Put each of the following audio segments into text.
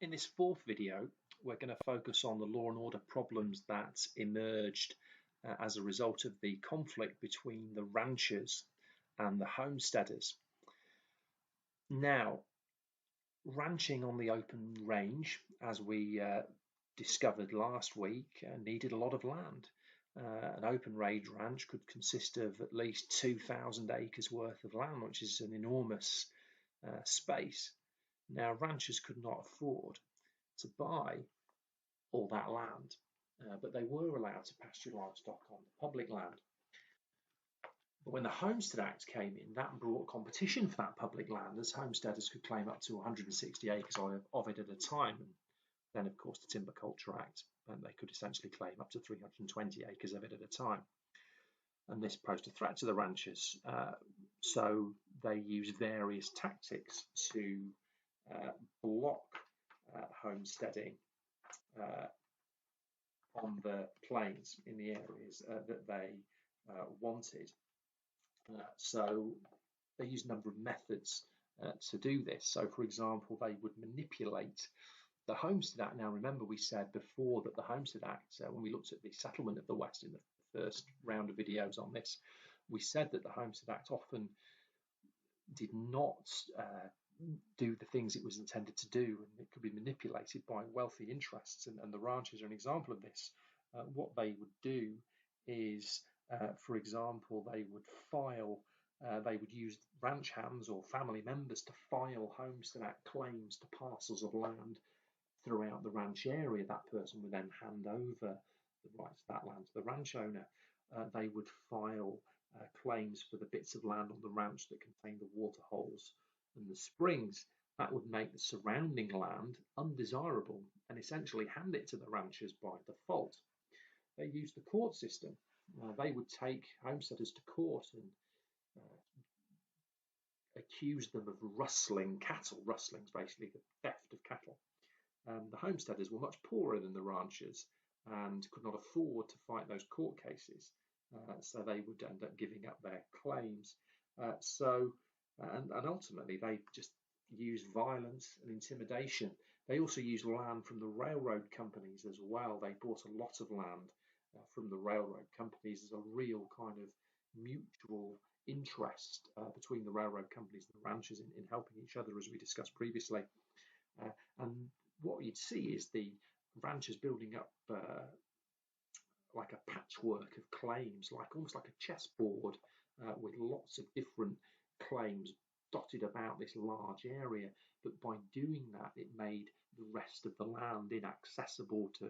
In this fourth video, we're going to focus on the law and order problems that emerged as a result of the conflict between the ranchers and the homesteaders. Now, ranching on the open range, as we discovered last week, needed a lot of land. An open range ranch could consist of at least 2,000 acres worth of land, which is an enormous space. Now, ranchers could not afford to buy all that land, but they were allowed to pasture livestock on the public land. But when the Homestead Act came in, that brought competition for that public land, as homesteaders could claim up to 160 acres of it at a time. And then, of course, the Timber Culture Act, and they could essentially claim up to 320 acres of it at a time. And this posed a threat to the ranchers, so they used various tactics to block homesteading on the plains in the areas that they wanted. So they used a number of methods to do this. So, for example, they would manipulate the Homestead Act. Now, remember, we said before that the Homestead Act, when we looked at the settlement of the West in the first round of videos on this, we said that the Homestead Act often did not do the things it was intended to do, and it could be manipulated by wealthy interests, and the ranchers are an example of this. What they would do is, for example, they would use ranch hands or family members to file Homestead Act claims to parcels of land throughout the ranch area. That person would then hand over the rights to that land to the ranch owner. They would file claims for the bits of land on the ranch that contain the water holes and the springs. That would make the surrounding land undesirable and essentially hand it to the ranchers by default. They used the court system. They would take homesteaders to court and accuse them of rustling cattle. Rustling is basically the theft of cattle. The homesteaders were much poorer than the ranchers and could not afford to fight those court cases, so they would end up giving up their claims. And ultimately, they just used violence and intimidation. They also used land from the railroad companies as well. They bought a lot of land from the railroad companies. There's a real kind of mutual interest between the railroad companies and the ranchers in helping each other, as we discussed previously. And what you'd see is the ranchers building up like a patchwork of claims, like almost like a chessboard with lots of different claims dotted about this large area. But by doing that, it made the rest of the land inaccessible to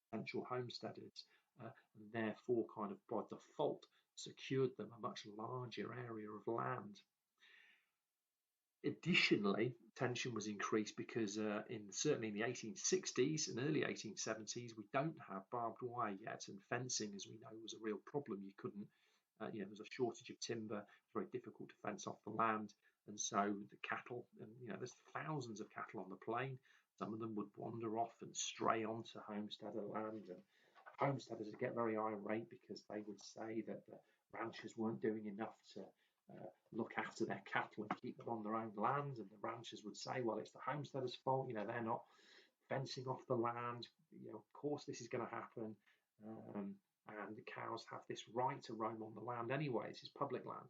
potential homesteaders, and therefore kind of by default secured them a much larger area of land. Additionally, tension was increased because certainly in the 1860s and early 1870s, we don't have barbed wire yet, and fencing, as we know, was a real problem. You couldn't, there was a shortage of timber, very difficult to fence off the land, and so the cattle, and there's thousands of cattle on the plain. Some of them would wander off and stray onto homesteader land, and homesteaders would get very irate because they would say that the ranchers weren't doing enough to look after their cattle and keep them on their own land, and the ranchers would say, well, it's the homesteaders' fault, they're not fencing off the land, of course this is going to happen, and the cows have this right to roam on the land anyway, this is public land.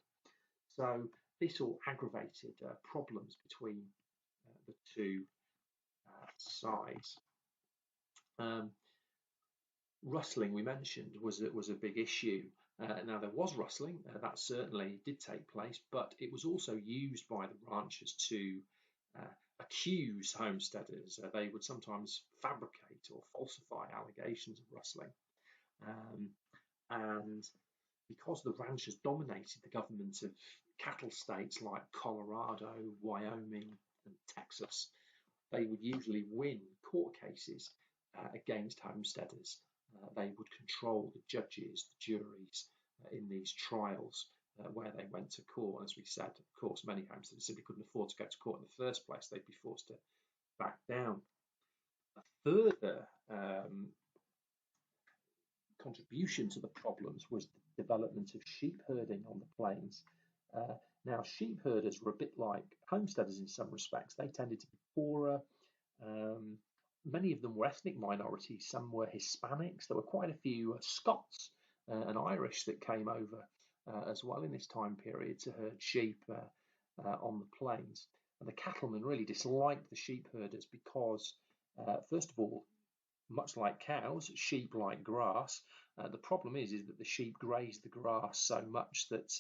So this all aggravated problems between the two sides. Rustling, we mentioned, was a big issue. Now, there was rustling, that certainly did take place, but it was also used by the ranchers to accuse homesteaders. They would sometimes fabricate or falsify allegations of rustling. And because the ranchers dominated the government of cattle states like Colorado, Wyoming, and Texas, they would usually win court cases against homesteaders. They would control the judges, the juries in these trials where they went to court. As we said, of course, many homesteaders simply couldn't afford to go to court in the first place. They'd be forced to back down. A further contribution to the problems was the development of sheep herding on the plains. Now, sheep herders were a bit like homesteaders in some respects. They tended to be poorer. Many of them were ethnic minorities. Some were Hispanics. There were quite a few Scots and Irish that came over as well in this time period to herd sheep on the plains. And the cattlemen really disliked the sheep herders because, first of all, much like cows, sheep like grass. The problem is that the sheep graze the grass so much that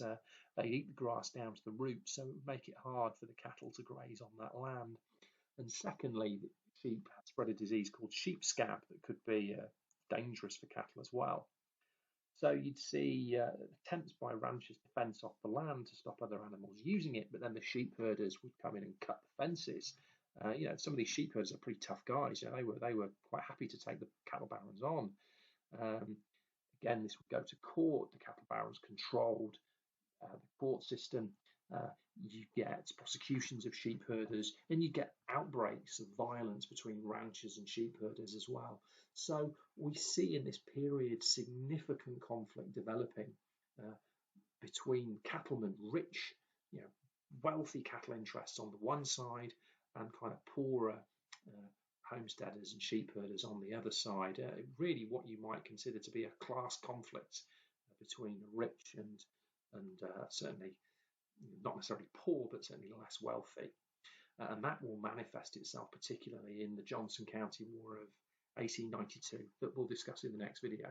they eat the grass down to the roots, so it would make it hard for the cattle to graze on that land. And secondly, the sheep spread a disease called sheep scab that could be dangerous for cattle as well. So you'd see attempts by ranchers to fence off the land to stop other animals using it, but then the sheep herders would come in and cut the fences. Some of these sheep herders are pretty tough guys. They were quite happy to take the cattle barons on. Um, Again, this would go to court. The cattle barons controlled the court system. Uh, you get prosecutions of sheep herders, and you get outbreaks of violence between ranchers and sheep herders as well. So we see in this period significant conflict developing uh, between cattlemen, rich, wealthy cattle interests on the one side, and kind of poorer homesteaders and sheep herders on the other side. Really, what you might consider to be a class conflict between the rich and certainly not necessarily poor, but certainly less wealthy. And that will manifest itself particularly in the Johnson County War of 1892 that we'll discuss in the next video.